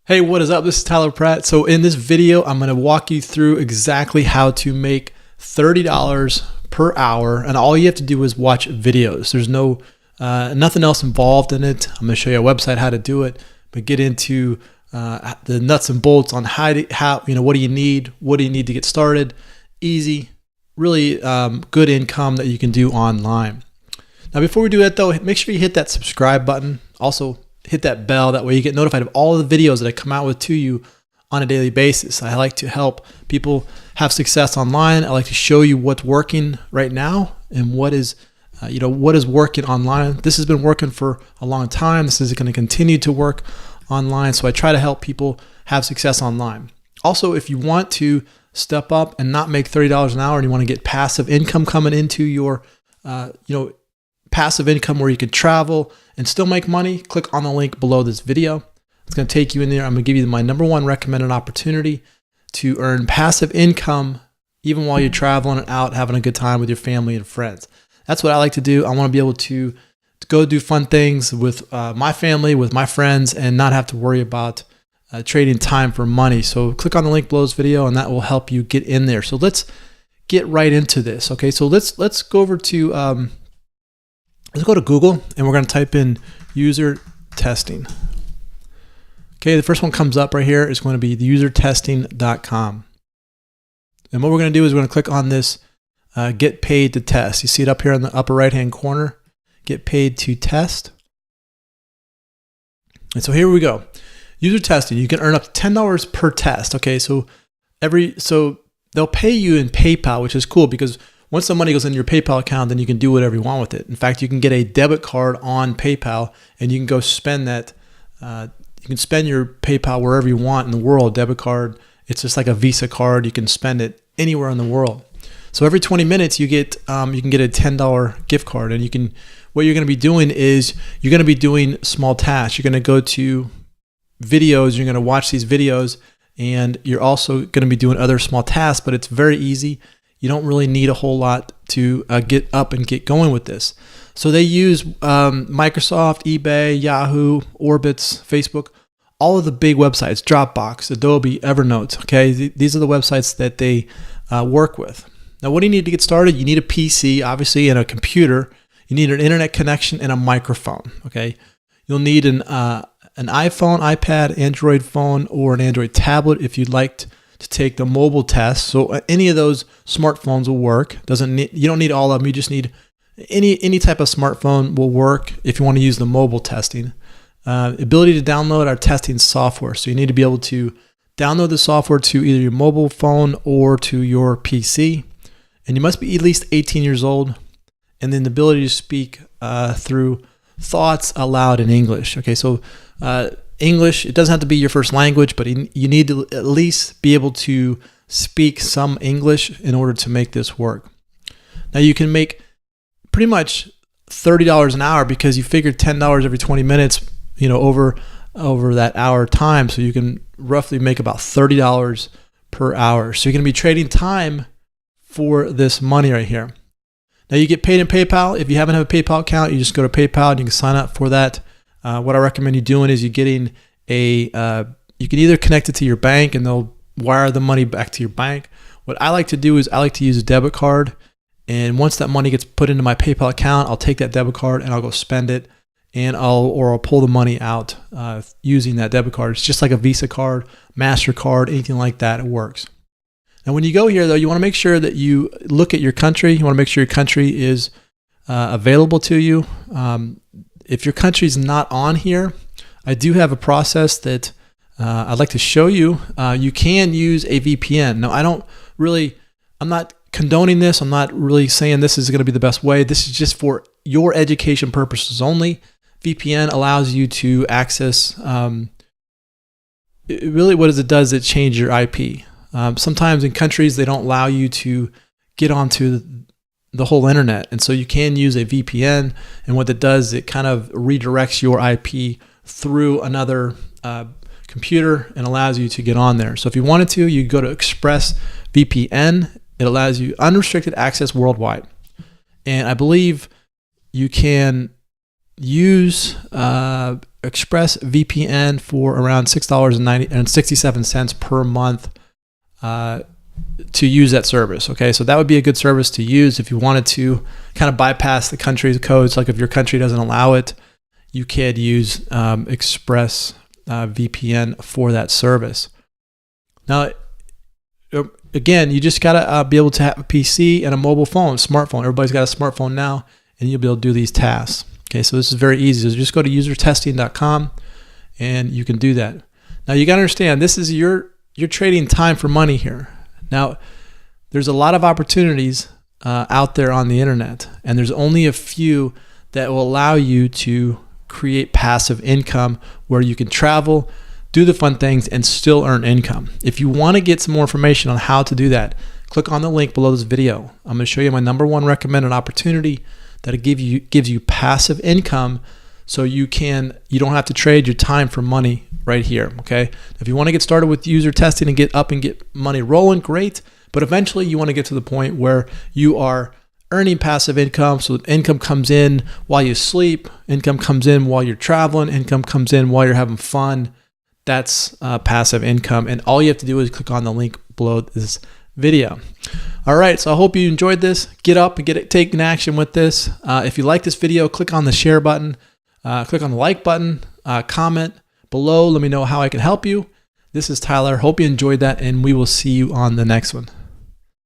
Hey, what is up? This is Tyler Pratt. So in this video, I'm going to walk you through exactly how to make $30 per hour. And all you have to do is watch videos. There's nothing else involved in it. I'm going to show you a website how to do it, but get into the nuts and bolts on what do you need to get started. Easy, really good income that you can do online. Now, before we do that though, make sure you hit that subscribe button. Also, hit that bell. That way you get notified of all of the videos that I come out with to you on a daily basis. I like to help people have success online. I like to show you what's working right now and what is working online. This has been working for a long time. This is going to continue to work online. So I try to help people have success online. Also, if you want to step up and not make $30 an hour and you want to get passive income coming into your, passive income where you can travel and still make money, click on the link below this video. It's going to take you in there. I'm going to give you my #1 recommended opportunity to earn passive income even while you're traveling and out having a good time with your family and friends. That's what I like to do. I want to be able to go do fun things with my family, with my friends, and not have to worry about trading time for money. So click on the link below this video and that will help you get in there. So let's get right into this. Okay, so let's go over to let's go to Google and we're going to type in user testing. Okay, the first one comes up right here is going to be usertesting.com. And what we're going to do is we're going to click on this get paid to test. You see it up here in the upper right hand corner, get paid to test. And so here we go. User testing, you can earn up to $10 per test. Okay, so they'll pay you in PayPal, which is cool because once the money goes in your PayPal account, then you can do whatever you want with it. In fact, you can get a debit card on PayPal and you can go spend that. You can spend your PayPal wherever you want in the world. Debit card, it's just like a Visa card. You can spend it anywhere in the world. So every 20 minutes you can get a $10 gift card, and what you're going to be doing is you're going to be doing small tasks. You're going to go to videos. You're going to watch these videos, and you're also going to be doing other small tasks. But it's very easy. You don't really need a whole lot to get up and get going with this. So they use Microsoft, eBay, Yahoo, Orbitz, Facebook, all of the big websites, Dropbox, Adobe, Evernote. Okay, these are the websites that they work with. Now, what do you need to get started? You need a PC, obviously, and a computer. You need an internet connection and a microphone. Okay, you'll need an iPhone, iPad, Android phone, or an Android tablet if you'd like to take the mobile test. So any of those smartphones will work. You don't need all of them. You just need any type of smartphone will work if you want to use the mobile testing. Ability to download our testing software. So you need to be able to download the software to either your mobile phone or to your PC. And you must be at least 18 years old. And then the ability to speak through thoughts aloud in English. Okay, so English, it doesn't have to be your first language, but you need to at least be able to speak some English in order to make this work. Now you can make pretty much $30 an hour because you figured $10 every 20 minutes, over that hour time. So you can roughly make about $30 per hour. So you're going to be trading time for this money right here. Now you get paid in PayPal. If you haven't have a PayPal account, you just go to PayPal and you can sign up for that. What I recommend you doing is you can either connect it to your bank and they'll wire the money back to your bank. What I like to do is I like to use a debit card. And once that money gets put into my PayPal account, I'll take that debit card and I'll go spend it, and I'll pull the money out using that debit card. It's just like a Visa card, MasterCard, anything like that. It works. Now, when you go here, though, you want to make sure that you look at your country. You want to make sure your country is available to you. If your country's not on here, I do have a process that I'd like to show you. You can use a VPN. Now, I'm not condoning this. I'm not really saying this is going to be the best way. This is just for your education purposes only. VPN allows you to access, really what it does, it changes your IP. Sometimes in countries, they don't allow you to get onto the whole internet. And so you can use a VPN. And what it does, it kind of redirects your IP through another computer and allows you to get on there. So if you wanted to, you go to ExpressVPN. It allows you unrestricted access worldwide. And I believe you can use ExpressVPN for around $6.67 per month to use that service. Okay, so that would be a good service to use if you wanted to kind of bypass the country's codes. Like if your country doesn't allow it, you could use ExpressVPN for that service. Now, again, you just gotta be able to have a PC and a mobile phone, smartphone. Everybody's got a smartphone now, and you'll be able to do these tasks. Okay, so this is very easy. So just go to usertesting.com and you can do that. Now you gotta understand, this is you're trading time for money here. Now, there's a lot of opportunities out there on the internet, and there's only a few that will allow you to create passive income where you can travel, do the fun things, and still earn income. If you want to get some more information on how to do that, click on the link below this video. I'm going to show you my #1 recommended opportunity that gives you passive income, so you don't have to trade your time for money right here. Okay, if you want to get started with user testing and get money rolling, great. But eventually you want to get to the point where you are earning passive income. So income comes in while you sleep, income comes in while you're traveling, income comes in while you're having fun. That's passive income. And all you have to do is click on the link below this video. All right, so I hope you enjoyed this. Get up and take an action with this. If you like this video, click on the share button, click on the like button, comment below. Let me know how I can help you. This is Tyler. Hope you enjoyed that, and we will see you on the next one.